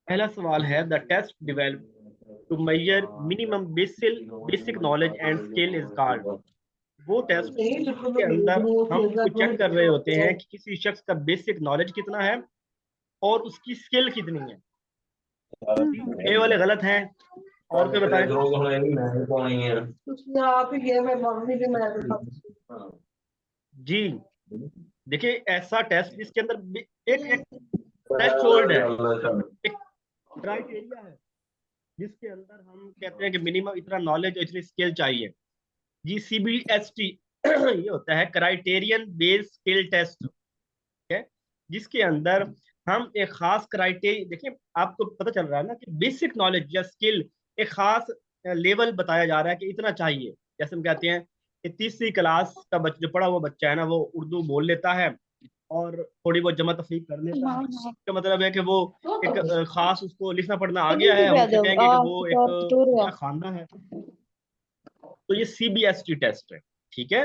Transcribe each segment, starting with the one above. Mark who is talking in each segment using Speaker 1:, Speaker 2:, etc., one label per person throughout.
Speaker 1: पहला सवाल है, the test develop to measure minimum basic knowledge and skill is called. वो टेस्ट जिसके अंदर हम इसको चेक कर रहे होते हैं कि किसी शख्स का बेसिक नॉलेज कितना है और उसकी स्किल कितनी है। ए वाले गलत हैं, और कोई बताए। जी, देखिए ऐसा टेस्ट जिसके अंदर एक एक थ्रेश होल्ड है, एक क्राइटेरिया है जिसके अंदर हम कहते हैं कि मिनिमम इतना नॉलेज इतनी स्किल चाहिए। जी, CBST ये होता है क्राइटेरियन बेस्ड स्किल टेस्ट, ठीक है, जिसके अंदर हम एक खास क्राइटेरिया, देखिए आपको पता चल रहा है ना कि बेसिक नॉलेज या स्किल एक खास लेवल बताया जा रहा है कि इतना चाहिए। जैसे हम कहते हैं कि तीसरी क्लास का जो पढ़ा हुआ बच्चा है ना, वो उर्दू बोल लेता है और थोड़ी बहुत जमा तफरीक कर लेता है, इसका मतलब है कि वो एक खास उसको लिखना पढ़ना आ गया है, हम उसे कहेंगे कि वो एक अच्छा खानदान है। तो ये CBST टेस्ट है, ठीक है,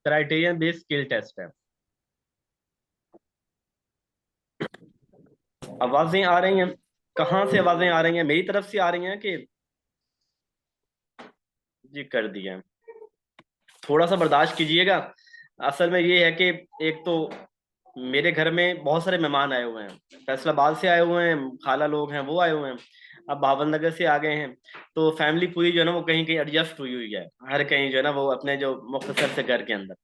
Speaker 1: क्राइटेरियन बेस्ड स्किल टेस्ट है। आवाजें आ रही हैं? कहाँ से आवाजें आ रही हैं? मेरी तरफ से आ रही हैं कि जी कर दिया? थोड़ा सा बर्दाश्त कीजिएगा। असल में ये है कि एक तो मेरे घर में बहुत सारे मेहमान आए हुए हैं, फैसलाबाद से आए हुए हैं, खाला लोग हैं वो आए हुए हैं, अब भावन नगर से आ गए हैं। तो फैमिली पूरी जो है ना वो कहीं कहीं एडजस्ट हुई हुई है, हर कहीं जो है ना वो अपने जो मुख्तसर से घर के अंदर।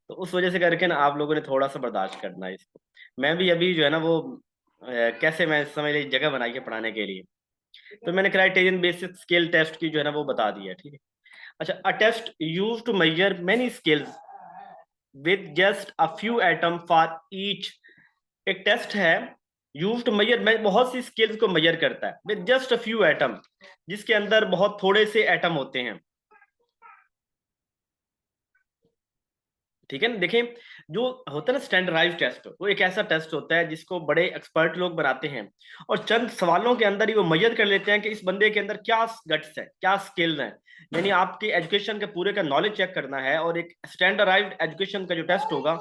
Speaker 1: तो उस वजह से करके ना आप लोगों ने थोड़ा सा बर्दाश्त करना है इसको। मैं भी अभी जो है ना वो कैसे मैं समझ ली जगह बनाई है पढ़ाने के लिए, तो मैंने क्राइटेरियन बेसिक स्किल टेस्ट की जो है ना वो बता दिया, ठीक है। अच्छा, a test use to measure many skills with just a few item for each. एक टेस्ट है यूज टू मेजर, बहुत सी स्किल्स को मेजर करता है with just a few item, जिसके अंदर बहुत थोड़े से एटम होते हैं, ठीक है ना। देखें, जो होता है ना स्टैंडर्डाइज टेस्ट, वो एक ऐसा टेस्ट होता है जिसको बड़े एक्सपर्ट लोग बनाते हैं और चंद सवालों के अंदर ही वो मेजर कर लेते हैं कि इस बंदे के अंदर क्या गट्स है, क्या स्किल्स हैं। यानी आपके एजुकेशन के पूरे का नॉलेज चेक करना है और एक स्टैंडर्डाइज्ड एजुकेशन का जो टेस्ट होगा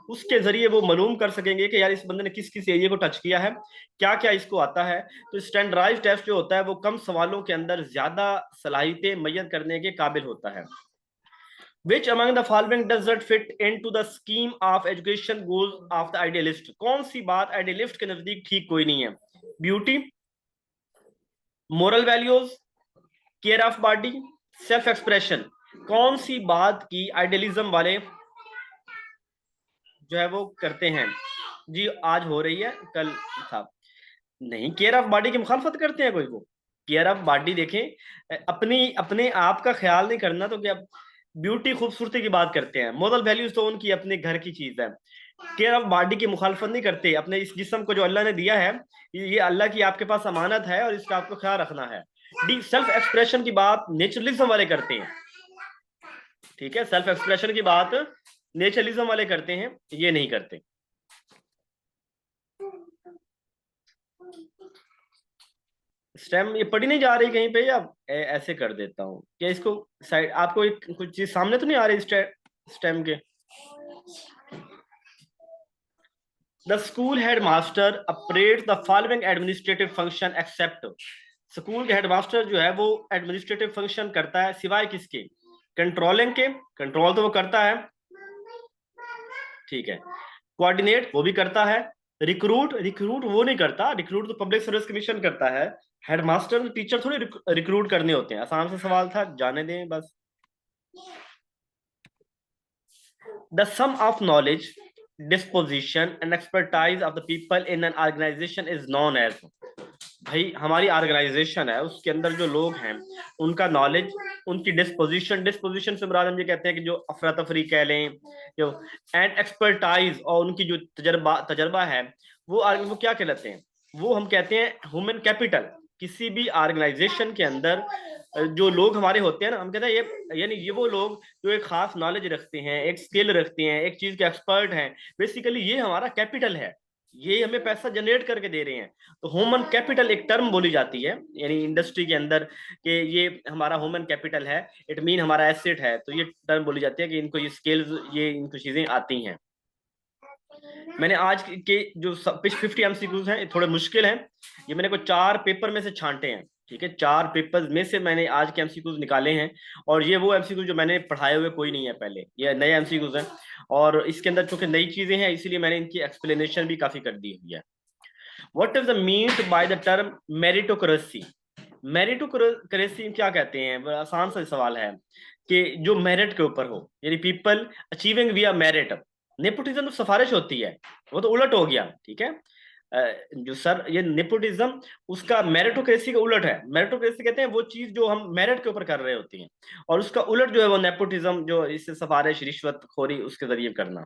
Speaker 1: उसके जरिए वो मालूम कर सकेंगे कि यार इस बंदे ने किस किस एरिया को टच किया है, क्या क्या इसको आता है। तो स्टैंडर्डाइज्ड टेस्ट जो होता है वो कम सवालों के अंदर ज्यादा सलाहियतें मेजर करने के काबिल होता है। Which among the following does not fit into the scheme of education goals of the idealist? कौन सी बात आइडियलिस्ट के नजदीक ठीक कोई नहीं है? Beauty, moral values, care of body, self expression. कौन सी बात की आइडियलिज्म वाले जो है वो करते हैं? जी आज हो रही है, कल था नहीं। केयर ऑफ बॉडी की मुखालफत करते हैं कोई? वो केयर ऑफ बॉडी देखें, अपनी अपने आप का ख्याल नहीं करना तो क्या, ब्यूटी खूबसूरती की बात करते हैं, मोरल वैल्यूज तो उनकी अपने घर की चीज है। केयर ऑफ बॉडी की मुखालफत नहीं करते, अपने इस जिस्म को जो अल्लाह ने दिया है ये अल्लाह की आपके पास अमानत है और इसका आपको ख्याल रखना है। डी, सेल्फ एक्सप्रेशन की बात नेचुरलिज्म वाले करते हैं, ठीक है, सेल्फ एक्सप्रेशन की बात नेचुरलिज्म वाले करते हैं, ये नहीं करते। स्टेम ये पढ़ी नहीं जा रही कहीं पे, या ऐसे कर देता हूँ क्या इसको साइड? आपको एक कुछ चीज सामने तो नहीं आ रही स्टेम के? The school head master operate the following administrative function except. School के हेडमास्टर जो है वो एडमिनिस्ट्रेटिव फंक्शन करता है सिवाय किसके? कंट्रोलिंग के। कंट्रोल तो वो करता है, ठीक है। कोऑर्डिनेट वो भी करता है। रिक्रूट, रिक्रूट वो नहीं करता, रिक्रूट तो पब्लिक सर्विस कमीशन करता है। हेडमास्टर टीचर थोड़ी रिक्रूट करने होते हैं। आसान सा सवाल था, जाने दें बस। The sum of knowledge, disposition and expertise of the people in an organisation is known as. भाई हमारी ऑर्गेनाइजेशन है उसके अंदर जो लोग हैं उनका नॉलेज, उनकी डिस्पोजिशन, डिस्पोजिशन से मुराद हम ये कहते हैं कि जो अफरा तफरी कह लें, जो एंड एक्सपर्टाइज और उनकी जो तजर्बा है वो क्या कहलाते हैं? वो हम कहते हैं ह्यूमन कैपिटल। किसी भी ऑर्गेनाइजेशन के अंदर जो लोग हमारे होते हैं ना, हम कहते हैं ये, यानी ये वो लोग जो एक खास नॉलेज रखते हैं, एक स्किल रखते हैं, एक चीज के एक्सपर्ट हैं, बेसिकली ये हमारा कैपिटल है, ये हमें पैसा जनरेट करके दे रहे हैं। तो ह्यूमन कैपिटल एक टर्म बोली जाती है यानी इंडस्ट्री के अंदर कि ये हमारा ह्यूमन कैपिटल है, इट मीन हमारा एसेट है। तो ये टर्म बोली जाती है कि इनको ये स्किल्स, ये इनको चीजें आती हैं। मैंने आज के जो 50 एमसीक्यूज हैं, ये थोड़े मुश्किल हैं। ये मैंने को 4 पेपर में से छांटे हैं, ठीक है, 4 पेपर में से मैंने आज के एमसीक्यूज निकाले हैं। और ये वो एमसीक्यूज जो मैंने पढ़ाए हुए कोई नहीं है पहले, ये नए एमसीक्यूज हैं। और इसके अंदर चूंकि नई चीजें हैं, इसीलिए मैंने इनकी एक्सप्लेनेशन भी काफी कर दी हुई है। What is the means by the term meritocracy? Meritocracy क्या कहते हैं? बड़ा आसान सा सवाल है कि जो मेरिट के ऊपर हो, यानी पीपल अचीविंग विया मेरिट। नेपोटिज्म तो सिफारिश होती है, वो तो उलट हो गया, ठीक है। जो सर ये नेपोटिज्म उसका मेरिटोक्रेसी का उलट है। मेरिटोक्रेसी कहते हैं वो चीज जो हम मेरिट के ऊपर कर रहे होती हैं, और उसका उलट जो है वो नेपोटिज्म, जो इससे सिफारिश, रिश्वत खोरी उसके जरिए करना।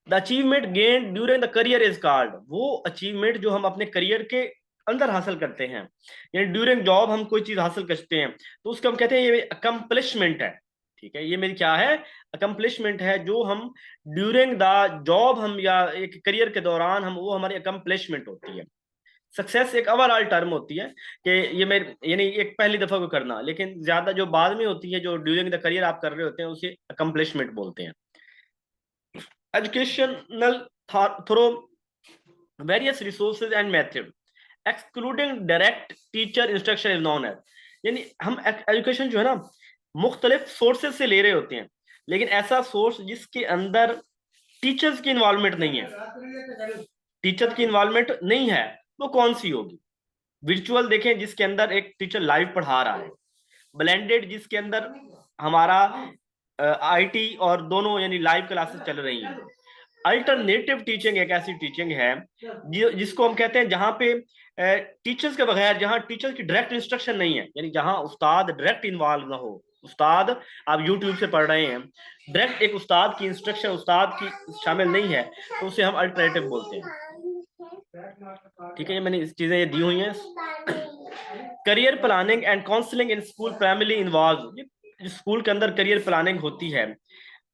Speaker 1: The achievement gain during the career is called, वो अचीवमेंट जो हम अपने करियर के अंदर हासिल करते हैं, यानी ड्यूरिंग जॉब हम कोई चीज हासिल करते हैं, तो उसको हम कहते हैं ये अकम्पलिशमेंट है, ठीक है। ये मेरी क्या है? अकम्पलिशमेंट है, जो हम ड्यूरिंग द जॉब हम या एक करियर के दौरान हम, वो हमारी अकम्पलिशमेंट होती है। सक्सेस एक ओवरऑल टर्म होती है कि ये मेरे, यानी एक पहली दफा को करना, लेकिन ज्यादा जो बाद में होती है, जो ड्यूरिंग द करियर आप कर रहे होते हैं, उसे अकम्पलिशमेंट बोलते हैं। educational through various resources and method excluding direct teacher instruction is known as, यानी हम एजुकेशन जो है ना मुख्तलिफ सोर्सेज से ले रहे होते हैं, लेकिन ऐसा सोर्स जिसके अंदर टीचर्स की इन्वॉल्वमेंट नहीं है, टीचर की इन्वॉल्वमेंट नहीं है, वो कौन सी होगी? विर्चुअल देखें जिसके अंदर एक टीचर लाइव पढ़ा रहा है, ब्लेंडेड जिसके अंदर हमारा आईटी और दोनों यानी लाइव क्लासेस चल रही हैं। अल्टरनेटिव टीचिंग एक ऐसी टीचिंग है जिसको हम कहते हैं जहां पे टीचर्स के बगैर, जहां टीचर की डायरेक्ट इंस्ट्रक्शन नहीं है, यानी जहां उस्ताद डायरेक्ट इन्वॉल्व ना हो। उस्ताद आप यूट्यूब से पढ़ रहे हैं, डायरेक्ट एक उस्ताद की इंस्ट्रक्शन उस्ताद की शामिल नहीं है, तो उसे हम अल्टरनेटिव बोलते हैं, ठीक है। ये मैंने इस चीजें ये दी हुई हैं। Career planning and counselling in school primary involve, school के अंदर करियर प्लानिंग होती है,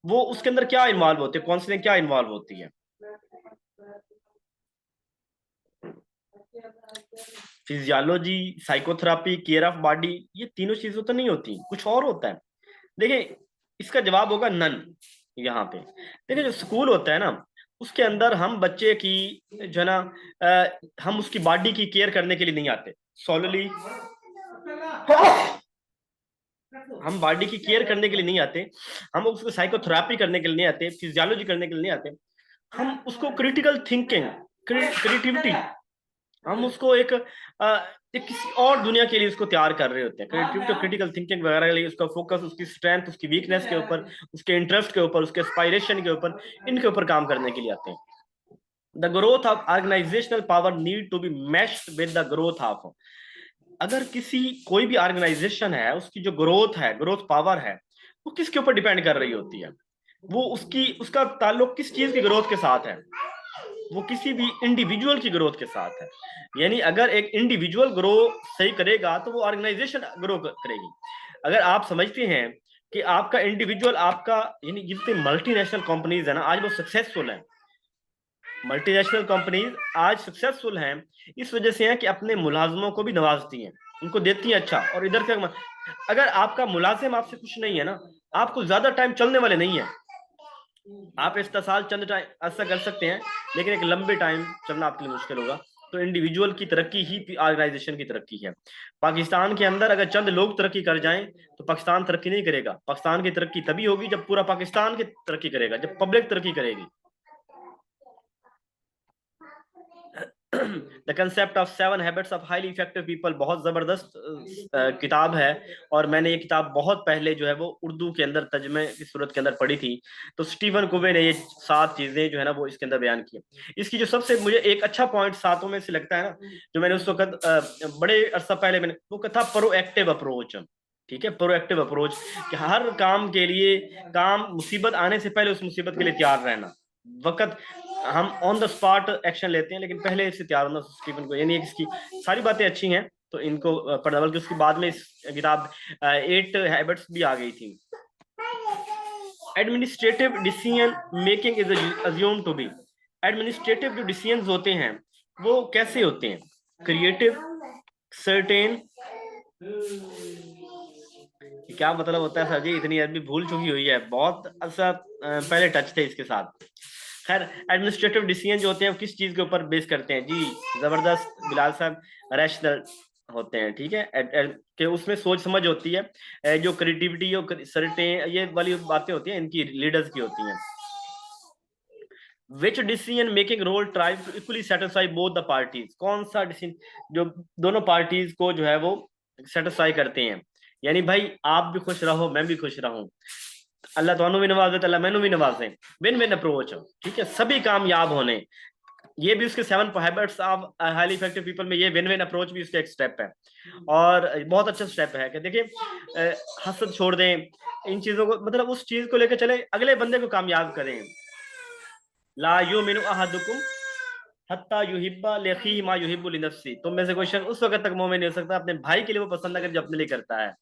Speaker 1: वो उसके अंदर क्या इन्वॉल्व होती है, काउंसलिंग क्या इन्वॉल्व होती है? Physiology, psychotherapy, care of body, ये तीनों चीजें तो नहीं होती, कुछ और होता है। देखिए इसका जवाब होगा नन यहाँ पे। देखिए जो स्कूल होता है ना, उसके अंदर हम बच्चे की जो है ना हम उसकी बॉडी की केयर करने के लिए नहीं आते सोलली, हम बॉडी की केयर करने के लिए नहीं आते, हम उसको साइकोथेरापी करने के लिए नहीं आते, फिजियोलॉजी करने के लिए नहीं आते। हम उसको क्रिटिकल थिंकिंग, क्रिएटिविटी, हम उसको एक किसी और दुनिया के लिए उसको तैयार कर रहे होते हैं। क्रिएटिविटी, क्रिटिकल थिंकिंग वगैरह के लिए उसका फोकस उसकी स्ट्रेंथ, उसकी वीकनेस के ऊपर, उसके इंटरेस्ट के ऊपर, उसके एस्पायरेशन के ऊपर, इनके ऊपर काम करने के लिए आते हैं। The growth of organisational power need to be matched with the growth of, अगर किसी कोई भी ऑर्गेनाइजेशन है, उसकी जो ग्रोथ है, ग्रोथ पावर है, वो किसके ऊपर डिपेंड कर रही होती है? वो उसकी, उसका ताल्लुक किस चीज की ग्रोथ के साथ है? वो किसी भी इंडिविजुअल की ग्रोथ के साथ है। यानी अगर एक इंडिविजुअल ग्रो सही करेगा तो वो ऑर्गेनाइजेशन ग्रो करेगी। अगर आप समझते हैं कि आपका इंडिविजुअल, आपका यानी जितने मल्टीनेशनल कंपनीज है ना, आज वो सक्सेसफुल हैं, मल्टीनेशनल कंपनीज आज सक्सेसफुल हैं, इस वजह से हैं कि अपने मुलाजमों को भी नवाजती हैं, उनको देती हैं अच्छा। और इधर से अगर आपका मुलाजिम आपसे कुछ नहीं है ना, आपको ज्यादा टाइम चलने वाले नहीं है। आप इस्तेसाल चंद टाइम ऐसा कर सकते हैं, लेकिन एक लंबे टाइम चलना आपके लिए मुश्किल होगा। तो इंडिविजुअल की तरक्की ही ऑर्गेनाइजेशन की तरक्की है। पाकिस्तान के अंदर अगर चंद लोग तरक्की कर जाएं तो पाकिस्तान तरक्की नहीं करेगा। पाकिस्तान की तरक्की तभी होगी जब पूरा पाकिस्तान की तरक्की करेगा, जब पब्लिक तरक्की करेगी। The concept of 7 habits of highly effective people बहुत जबरदस्त किताब है, और मैंने ये किताब बहुत पहले जो है वो उर्दू के अंदर तर्जमे की सूरत के अंदर पढ़ी थी। तो स्टीवन कोवे ने ये 7 चीजें जो है ना वो इसके अंदर बयान की। इसकी जो सबसे मुझे एक अच्छा पॉइंट 7 में से लगता है ना, जो मैंने उस वक्त बड़े अरसा पहले मैंने वो कहा, प्रोएक्टिव अप्रोच, ठीक है, प्रोएक्टिव अप्रोच, कि हर काम के लिए, काम मुसीबत आने से पहले उस मुसीबत के लिए तैयार रहना। वक्त हम ऑन द स्पॉट एक्शन लेते हैं, लेकिन पहले इससे तैयार होना। स्टीफन को यानी इसकी सारी बातें अच्छी हैं, तो इनको पढ़ना, बल्कि उसके बाद में इस किताब 8 हैबिट्स भी आ गई थी। Administrative decision making is assume to be, administrative जो डिसीजंस होते हैं वो कैसे होते हैं? क्रिएटिव, सर्टेन, क्या मतलब होता है सर जी, इतनी अरबी भूल चुकी हुई है, बहुत अच्छा पहले टच थे इसके साथ। खैर, एडमिनिस्ट्रेटिव डिसीजन जो होते हैं किस चीज के ऊपर बेस करते हैं जी? जबरदस्त बिलाल साहब, रैशनल होते हैं, ठीक है। कि उसमें सोच समझ होती है, जो क्रिएटिविटी और सर्टे ये वाली बातें होती हैं इनकी लीडर्स की होती हैं। Which decision making role try to equally satisfy both the parties, कौन सा डिसीजन जो दोनों पार्टीज को जो है वो सेटिस्फाई करते हैं, यानी भाई आप भी खुश रहो मैं भी खुश रहूं, अल्लाह तुहानू भी नवाजे तो अल्लाह मैनू भी नवाजे, विन विन अप्रोच, ठीक है, सभी कामयाब होने। ये भी उसके 7 habits of highly effective people में ये विन विन अप्रोच भी उसका एक स्टेप है, और बहुत अच्छा स्टेप है कि देखिए हसद छोड़ दें, इन चीजों को मतलब उस चीज को लेकर चले, अगले बंदे को कामयाब करें। ला युमिनु अहदुकुम हत्ता युहिब्बा लिअखीही मा युहिब्बु लिनफ्सी, तुम में से कोई शख्स उस वक्त तक मोमिन नहीं हो सकता अपने भाई के लिए वो पसंद अगर जो अपने लिए करता है।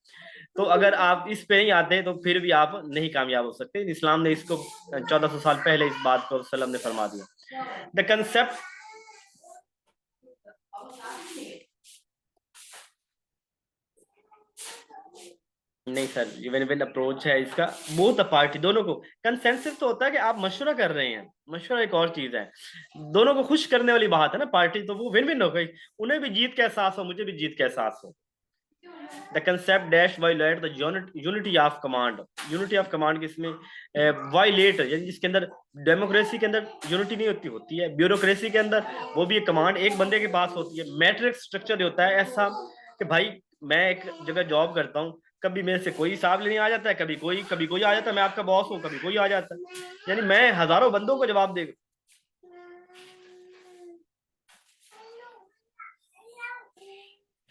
Speaker 1: तो अगर आप इस पे नहीं आते तो फिर भी आप नहीं कामयाब हो सकते। इस्लाम ने इसको 1400 साल पहले इस बात को सल्लम ने फरमा दिया। द कंसेप्ट, नहीं सर, इवन इवन अप्रोच है इसका, बोथ पार्टी दोनों को कंसेंसस तो होता है कि आप मशवरा कर रहे हैं, मशवरा एक और चीज है, दोनों को खुश करने वाली बात है ना, पार्टी तो वो विन विन हो गई, उन्हें भी जीत का एहसास हो मुझे भी जीत का एहसास हो। The concept dash violate the unity of command, unity of command किसमें वायलेट, यानी जिसके अंदर डेमोक्रेसी के अंदर यूनिटी नहीं होती, होती है ब्यूरोक्रेसी के अंदर, वो भी एक कमांड एक बंदे के पास होती है। मैट्रिक्स स्ट्रक्चर होता है ऐसा कि भाई मैं एक जगह जॉब करता हूँ, कभी मेरे से कोई हिसाब लेने आ जाता है, कभी कोई आ जाता है, मैं आपका बॉस हूँ, कभी कोई आ जाता है, यानी मैं हजारों बंदों को जवाब दे।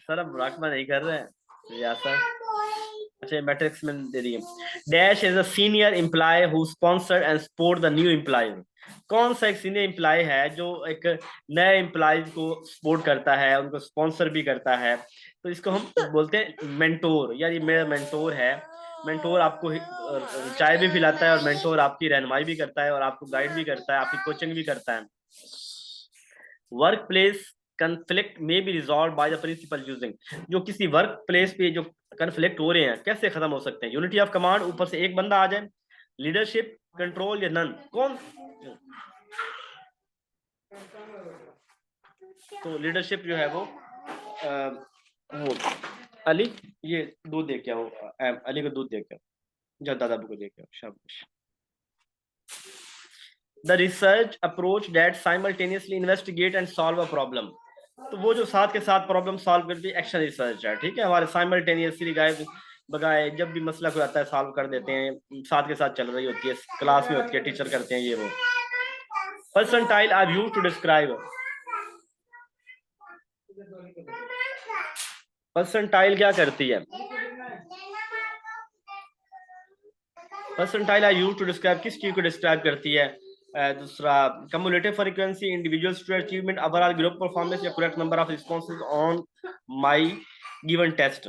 Speaker 1: सर अब मुराकबा नहीं कर रहे हैं यासर, अच्छा मैट्रिक्स में दे दिए। Dash is a senior employee who sponsor and support the new employee, कौन सा एक सीनियर एम्प्लॉय है जो एक नए एम्प्लॉय को सपोर्ट करता है, उनको स्पॉन्सर भी करता है, तो इसको हम बोलते हैं मेंटोर, यार ये मेरा मेंटोर है। मेंटोर आपको चाय भी पिलाता है और मेंटोर आपकी रहनुमाई भी करता है और आपको गाइड भी करता है, आपकी कोचिंग भी करता है। वर्क प्लेस कंफ्लिक्ट में be resolve by the principal using, जो किसी वर्क प्लेस पे जो कंफ्लिक्ट हो रहे हैं कैसे खत्म हो सकते हैं? यूनिटी ऑफ कमांड, ऊपर से एक बंदा आ जाए, लीडरशिप, कंट्रोल या नन, कौन? तो लीडरशिप जो है वो अली, ये दूध दे के आओ, अली को दूध दे के आओ, जाओ दादा को दे के आओ, शाबाश। The research approach that simultaneously investigate and solve a problem, तो वो जो साथ के साथ प्रॉब्लम सॉल्व करती है एक्शन रिसर्च है, ठीक है, हमारे साइमल्टेनियसली गाय बगाए जब भी मसला कोई आता है सॉल्व कर देते हैं, साथ के साथ चल रही होती है, क्लास में होती है, टीचर करते हैं ये वो। Percentile are used to describe, percentile क्या करती है? Percentile are used to describe, किस चीज को डिस्क्राइब करती है? दूसरा cumulative frequency individuals to achievement overall group performance या correct number of responses on my given test.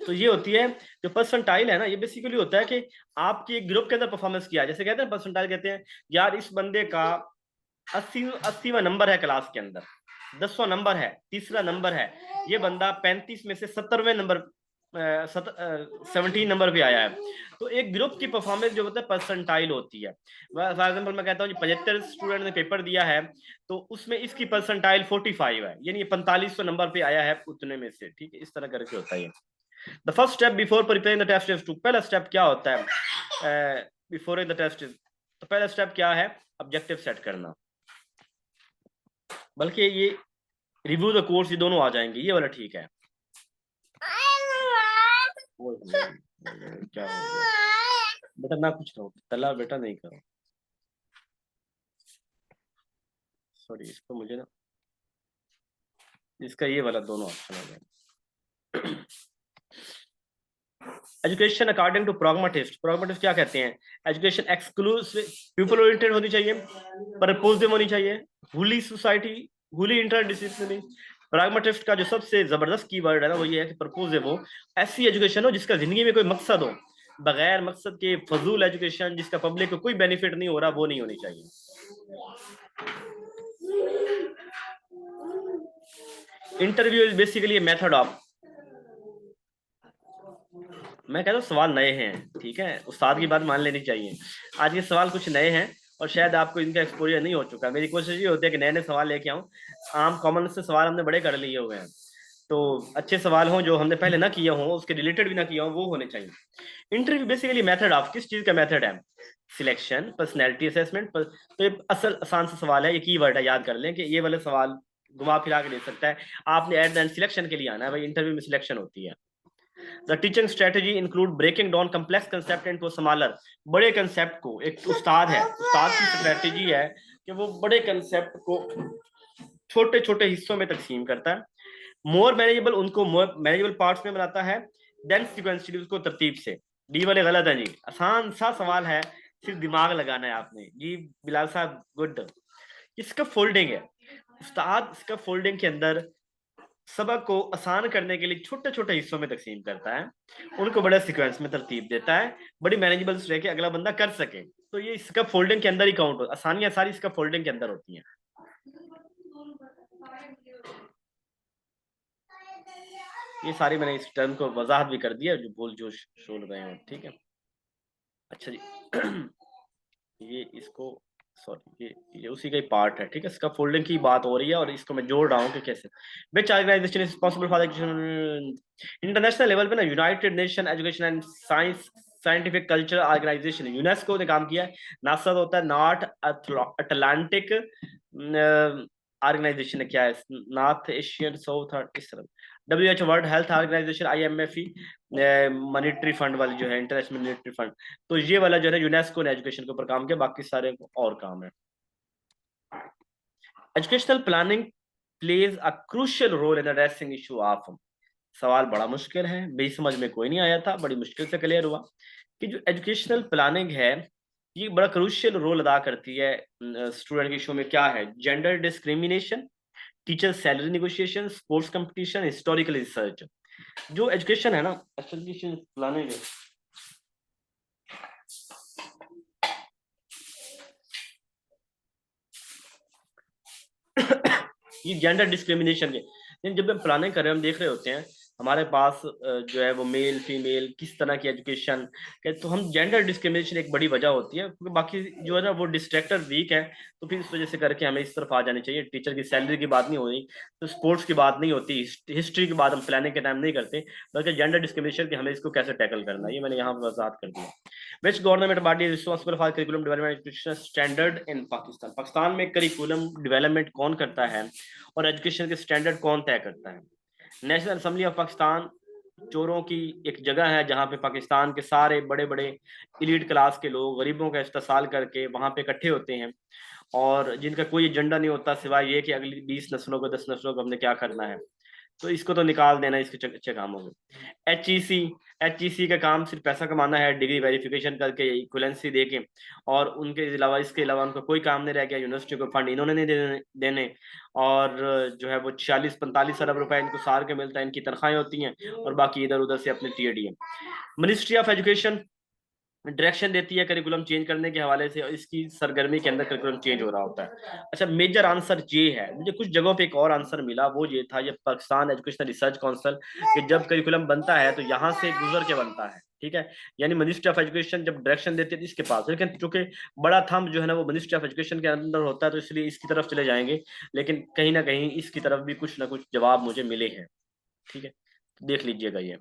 Speaker 1: तो ये होती है जो परसेंटाइल है ना, ये बेसिकली होता है कि आपकी एक ग्रुप के अंदर परफॉर्मेंस किया, जैसे कहते हैं परसेंटाइल, कहते हैं यार इस बंदे का 80वां नंबर है क्लास के अंदर, 10वां नंबर है, तीसरा नंबर है, ये बंदा 35 में से 70वें नंबर 17 नंबर पे आया है। तो एक ग्रुप की परफॉर्मेंस जो होता है परसेंटाइल होती है। फॉर एग्जाम्पल मैं कहता हूँ 75 स्टूडेंट ने पेपर दिया है, तो उसमें इसकी परसेंटाइल 45 है, यानी ये 4500 नंबर पे आया है उतने में से, ठीक है, इस तरह करके होता है। The first step before preparing the test is to, पहला स्टेप क्या होता है बिफोर द टेस्ट इज, तो पहला स्टेप क्या है? ऑब्जेक्टिव सेट करना, बल्कि ये रिव्यू द कोर्स, ये दोनों आ जाएंगे, ये वाला ठीक है। क्या हो गया बेटा, ना कुछ करो, तला बेटा नहीं करो, सॉरी, इसको मुझे ना, इसका ये वाला दोनों ऑप्शन आ जाए। एजुकेशन अकॉर्डिंग टू प्रॉग्मेटिस्ट, प्रॉग्मेटिस्ट क्या कहते हैं? एजुकेशन एक्सक्लूसिव पीपल ओरिएंटेड होनी चाहिए, परपोजिव होनी चाहिए, हुली सोसाइटी, हुली इंटरडिसिप्लिनरी। प्रैग्मेटिस्ट का जो सबसे जबरदस्त कीवर्ड है ना वो ये है कि परपोजिव हो, ऐसी एजुकेशन हो जिसका जिंदगी में कोई मकसद हो, बगैर मकसद के फजूल एजुकेशन जिसका पब्लिक को कोई बेनिफिट नहीं हो रहा वो नहीं होनी चाहिए। Interview is basically method of, मैं कहता हूँ सवाल नए हैं, ठीक है, उस्ताद की बात मान लेनी चाहिए। आज के सवाल कुछ नए हैं और शायद आपको इनका एक्सपोजर नहीं हो चुका। मेरी कोशिश ये होती है कि नए नए सवाल लेके आऊँ। आम कॉमन से सवाल हमने बड़े कर लिए हुए हैं, तो अच्छे सवाल हों जो हमने पहले ना किए हों, उसके रिलेटेड भी ना किया हो, वो होने चाहिए। इंटरव्यू बेसिकली मेथड ऑफ किस चीज का मेथड है? सिलेक्शन, पर्सनैलिटी असेसमेंट पर। तो ये असल आसान सा सवाल है, ये कीवर्ड है, याद कर लें कि ये वाले सवाल घुमा फिरा के दे सकता है। आपने एट एंड सिलेक्शन के लिए आना है भाई, इंटरव्यू में सिलेक्शन होती है। The teaching strategy include breaking down complex concept into smaller. बड़े कंसेप्ट को, एक उस्ताद है, उस्ताद की स्ट्रेटेजी है कि वो बड़े कंसेप्ट को छोटे छोटे हिस्सों में तकसीम करता है, मोर मैनेजेबल, उनको मोर मैनेजेबल पार्ट्स में बनाता है, देन सीक्वेंशियली उसको तरतीब से। डी वाले गलत है जी, आसान सा सवाल है, सिर्फ दिमाग लगाना है आपने जी। बिलाल साहब गुड। इसका फोल्डिंग है, उस्ताद इसका फोल्डिंग के अंदर सबक को आसान करने के लिए छोटे छोटे हिस्सों में तकसीम करता है, उनको बड़े सीक्वेंस में तरतीब देता है, बड़ी मैनेजेबल रह के अगला बंदा कर सके। तो ये इसका फोल्डिंग के अंदर ही काउंट हो, आसानियां सारी इसका फोल्डिंग के अंदर होती हैं। ये सारी मैंने इस टर्म को वजाहत भी कर दिया, जो भूल जो शोल रहे हो, ठीक है। अच्छा जी ये इसको सॉरी ये उसी का ही पार्ट है, ठीक है। इसका फोल्डिंग की बात हो रही है और इसको मैं जोड़ रहा हूँ कि कैसे which organization is responsible for international level पे ना, United Nation Education and Science Scientific Culture Organization, UNESCO ने काम किया है। नासा होता है नॉर्थ अटलांटिक ऑर्गेनाइजेशन है, क्या है, नॉर्थ एशियन साउथ इस तरह। WHO world health organisation, IMF monetary fund वाली जो है, इंटरनेशनल मॉनिटरी फंड। तो ये वाला जो है यूनेस्को ने एजुकेशन के ऊपर काम किया, बाकी सारे और काम है। Educational planning plays a crucial role in addressing issue of. सवाल बड़ा मुश्किल है, मेरी समझ में कोई नहीं आया था, बड़ी मुश्किल से क्लियर हुआ कि जो एजुकेशनल प्लानिंग है ये बड़ा क्रूशियल रोल अदा करती है स्टूडेंट के इशू में। क्या है? Gender discrimination, teacher salary negotiation, sports competition, historical research. जो एजुकेशन है ना, एजुकेशन प्लानिंग है, ये जेंडर डिस्क्रिमिनेशन के जब हम प्लानिंग कर रहे हैं, हम देख रहे होते हैं हमारे पास जो है वो मेल फीमेल किस तरह की एजुकेशन, तो हम जेंडर डिस्क्रिमिनेशन एक बड़ी वजह होती है, क्योंकि बाकी जो है ना वो डिस्ट्रैक्टर वीक है, तो फिर इस वजह से करके हमें इस तरफ आ जानी चाहिए। टीचर की सैलरी की बात नहीं हो रही, तो स्पोर्ट्स की बात नहीं होती, हिस्ट्री की बात हम प्लानिंग के टाइम नहीं करते, बल्कि जेंडर डिस्क्रिमिनेशन की हमें इसको कैसे टैकल करना है, ये मैंने यहाँ पर वजाहत कर दिया। Which government body responsible for curriculum development education standard in Pakistan. Pakistan में करिकुलम डेवलपमेंट कौन करता है और एजुकेशन के स्टैंडर्ड कौन तय करता है? नेशनल असेंबली ऑफ पाकिस्तान चोरों की एक जगह है जहां पे पाकिस्तान के सारे बड़े बड़े इलीट क्लास के लोग गरीबों का इस्तेसाल करके वहां पे इकट्ठे होते हैं, और जिनका कोई एजेंडा नहीं होता सिवाय ये कि अगली 20 नस्लों को 10 नस्लों को हमने क्या करना है, तो इसको तो निकाल देना, इसके अच्छे काम होंगे। एचईसी का काम सिर्फ पैसा कमाना है, डिग्री वेरिफिकेशन करके इक्वलेंसी देके, और उनके अलावा इसके अलावा उनका कोई काम नहीं रह गया। यूनिवर्सिटी को फंड इन्होंने नहीं देने, और जो है वो 40-45 अरब रुपए इनको साल के मिलता है, इनकी तनख्वाहें होती हैं, और बाकी इधर उधर से अपने टीएडी है। मिनिस्ट्री ऑफ एजुकेशन डायरेक्शन देती है करिकुलम चेंज करने के हवाले से, और इसकी सरगर्मी के अंदर करिकुलम चेंज हो रहा होता है। अच्छा, मेजर आंसर ये है, मुझे कुछ जगहों पे एक और आंसर मिला, वो ये था, ये पाकिस्तान एजुकेशन रिसर्च काउंसिल कि जब करिकुलम बनता है तो यहाँ से गुजर के बनता है, ठीक है। यानी मिनिस्ट्री ऑफ एजुकेशन जब डायरेक्शन देती है इसके पास, लेकिन चूंकि बड़ा थंब जो है ना वो मिनिस्ट्री ऑफ एजुकेशन के अंदर होता है, तो इसलिए इसकी तरफ चले जाएंगे, लेकिन कहीं ना कहीं इसकी तरफ भी कुछ ना कुछ जवाब मुझे मिले हैं, ठीक है, देख लीजिएगा ये।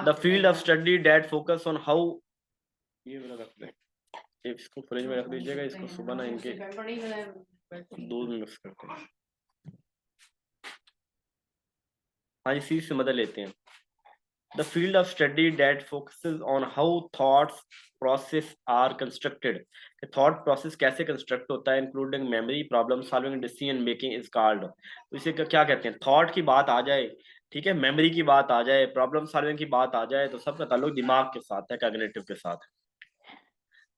Speaker 1: The field of study that focus on how, ये वाला रख लें, इसको फ्रिज में रख दीजिएगा, इसको सुबह ना इनके दूध में मिक्स करते हैं। हाँ, इसी से मदद लेते हैं। The field of study that focuses on how thoughts process are constructed, thought process कैसे कंस्ट्रक्ट होता है, including memory, problem solving, decision making is called. तो इसे क्या कहते हैं? थॉट की बात आ जाए, ठीक है, मेमोरी की बात आ जाए, प्रॉब्लम सॉल्विंग की बात आ जाए, तो सबका ताल्लुक दिमाग के साथ है, कॉग्निटिव के साथ।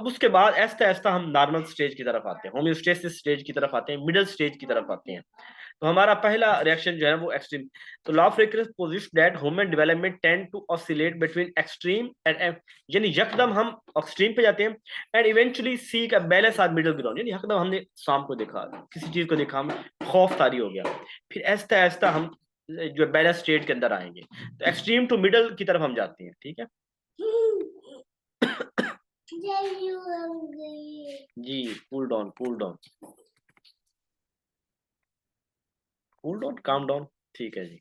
Speaker 1: अब उसके बाद ऐसा ऐसा हम नॉर्मल स्टेज की तरफ आते हैं, होम्योस्टेसिस स्टेज की तरफ आते हैं, मिडिल स्टेज की तरफ आते हैं। तो हमारा पहला रिएक्शन जो है वो एक्सट्रीम। तो law of frequency position that human development tend to oscillate between extreme and, यानी यकदम हम एक्सट्रीम पे जाते हैं and eventually seek a balance or middle ground, यानी यकदम हमने शाम को देखा, किसी चीज को देखा, हम खौफ तारी हो गया, फिर ऐसा ऐसा हम जो बैलेंस स्टेट के अंदर आएंगे, तो एक्सट्रीम टू मिडिल की तरफ हम जाते हैं, ठीक है जी। Cool down, cool down, cool down, calm down, ठीक है जी।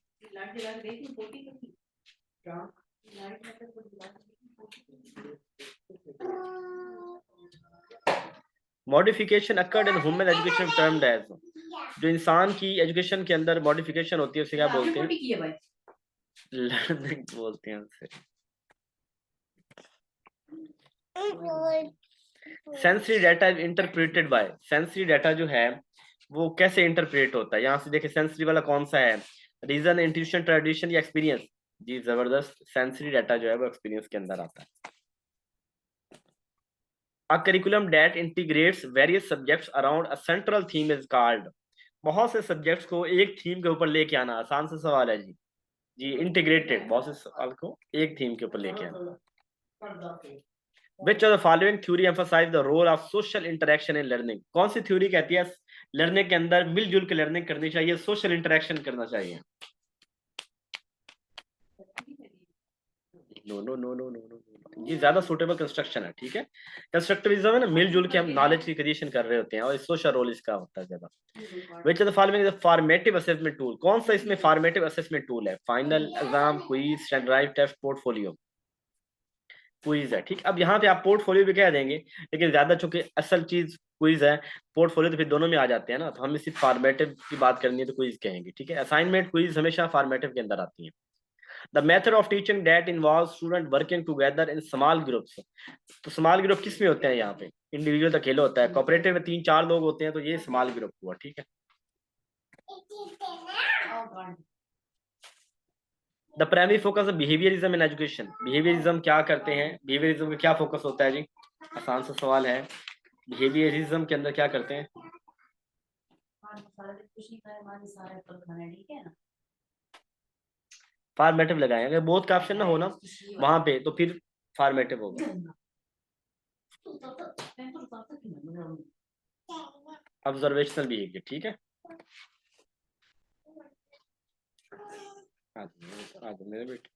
Speaker 1: Modification occurred in human education termed as, जो इंसान की एजुकेशन के अंदर मॉडिफिकेशन होती है उसे क्या बोलते हैं? लर्निंग बोलते हैं उसे। Sensory data is interpreted bye, sensory data जो है वो कैसे इंटरप्रेट होता है? यहाँ से देखिए सेंसरी वाला कौन सा है, रीजन, इंट्यूशन, ट्रेडिशन या एक्सपीरियंस? जी जबरदस्त, सेंसरी डाटा जो है वो एक्सपीरियंस के अंदर आता है। A curriculum that integrates various subjects around a central theme is called, बहुत से सब्जेक्ट्स को एक थीम के ऊपर लेके आना, आसान सा सवाल है जी। जी इंटीग्रेटेड, बहुत से सवाल को एक थीम के ऊपर लेके आना। Which of the following theory emphasize the role of social interaction in learning? कौन सी थ्योरी कहती है लर्निंग के अंदर मिलजुल के लर्निंग करनी चाहिए, सोशल इंटरेक्शन करना चाहिए? No no no no no no, ये ज्यादा सुटेबल कंस्ट्रक्शन है, ठीक है। कंस्ट्रक्टिविज्म है ना, मिलजुल के हम नॉलेज की क्रिएशन कर रहे होते हैं, और सोशल रोल इसका होता है ज्यादा। Which of the following is a formative assessment tool? कौन सा इसमें फॉर्मेटिव असेसमेंट टूल है? Final exam, quiz, standardised test, portfolio? Quiz है, ठीक। अब यहाँ पे आप पोर्टफोलियो भी कह देंगे, लेकिन ज्यादा चूंकि असल चीज क्विज है, पोर्टफोलियो तो फिर दोनों में आ जाते हैं ना, तो हमें सिर्फ फॉर्मेटिव की बात करनी है तो क्विज कहेंगे, ठीक है। असाइनमेंट क्विज हमेशा फॉर्मेटिव के अंदर आती है। The method of teaching that involve student working together in small groups, तो स्मॉल ग्रुप किस में होते हैं? यहाँ पे इंडिविजुअल तो अकेले होता है, कोऑपरेटिव में 3-4 लोग होते हैं, तो ये स्मॉल ग्रुप हुआ, ठीक है। The primary focus of behaviourism in education, behaviourism क्या करते हैं? बिहेवियरिज्म का क्या फोकस होता है जी? आसान सा सवाल है, बिहेवियरिज्म के अंदर क्या करते हैं? फॉर्मेटिव लगाए, अगर बोथ का ऑप्शन ना हो ना वहां पे तो फिर फॉर्मेटिव होगा। ऑब्जर्वेशनल बिहेवियर, ठीक है। आज मेरे बेटे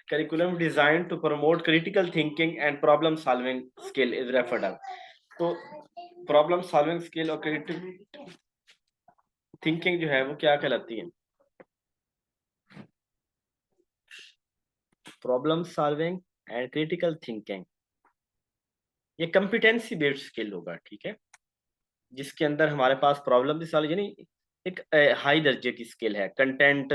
Speaker 1: curriculum designed to promote critical thinking and problem solving skill is referred to, तो प्रॉब्लम सॉल्विंग स्किल और क्रिएटिव थिंकिंग जो है वो क्या कहलाती है? Problem solving and critical thinking, ये कॉम्पिटेंसी बेस्ड स्किल होगा, ठीक है, जिसके अंदर हमारे पास प्रॉब्लम सॉल्व, यानी एक हाई दर्जे की स्किल है। कंटेंट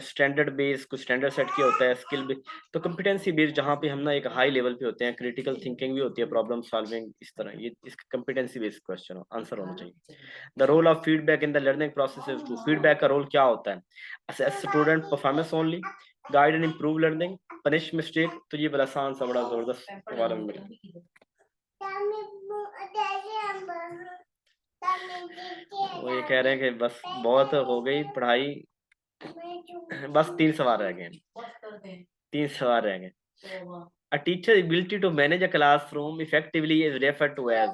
Speaker 1: स्टैंडर्ड बेस, कुछ स्टैंडर्ड सेट किया होता है, स्किल भी तो कॉम्पिटेंसी बेस्ड, जहाँ पे हम ना एक हाई लेवल पे होते हैं, क्रिटिकल थिंकिंग भी होती है, प्रॉब्लम सॉल्विंग, इस तरह ये इसका कॉम्पिटेंसी बेस्ड क्वेश्चन आंसर होना चाहिए। The role of feedback in the learning process is to, feedback का रोल क्या होता है? Assess student performance only, guide and improve learning, punish mistake? तो ये बड़ा आसान सा बड़ा जबरदस्त सवाल है मेरे। वो ये कह रहे हैं कि बस बहुत हो गई पढ़ाई, बस 3 सवाल रह गए, 3 सवाल रह गए। A teacher ability to manage a classroom effectively is referred to as,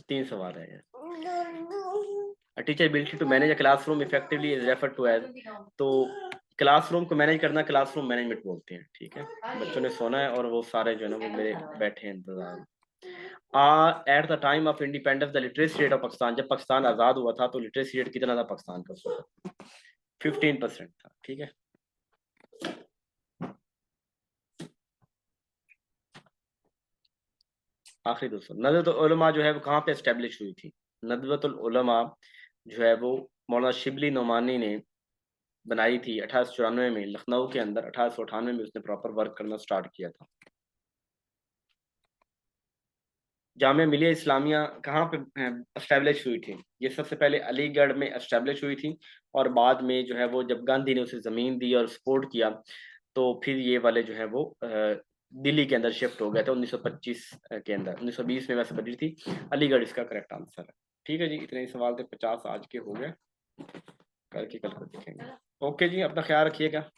Speaker 1: तीन सवाल रह गए। A teacher ability to manage a classroom effectively is referred to as, तो क्लासरूम को मैनेज करना क्लासरूम मैनेजमेंट बोलते हैं, ठीक है। बच्चों ने सोना है और वो सारे जो है ना वो मेरे बैठे हैं इंतजार। At the time of independence the literacy rate of Pakistan, जब पाकिस्तान आजाद हुआ था तो लिटरेसी रेट कितना था पाकिस्तान का? 15% था, ठीक है। आखिरी दोस्तों, नदवतुल उलमा जो है वो कहाँ पे एस्टेब्लिश हुई थी? नदवतुल उलमा जो है वो मौलाना शिबली नोमानी ने बनाई थी 1894 में लखनऊ के अंदर। 1898 में उसने प्रॉपर वर्क करना स्टार्ट किया था। जामिया मिलिया इस्लामिया कहाँ पे एस्टेब्लिश हुई थी? ये सबसे पहले अलीगढ़ में एस्टेब्लिश हुई थी, और बाद में जो है वो जब गांधी ने उसे ज़मीन दी और सपोर्ट किया, तो फिर ये वाले जो है वो दिल्ली के अंदर शिफ्ट हो गए थे 1925 के अंदर। 1920 में वैसे बनी थी, अलीगढ़ इसका करेक्ट आंसर है। ठीक है जी, इतने ही सवाल थे, 50 आज के हो गए, करके कल को देखेंगे। ओके जी, अपना ख्याल रखिएगा।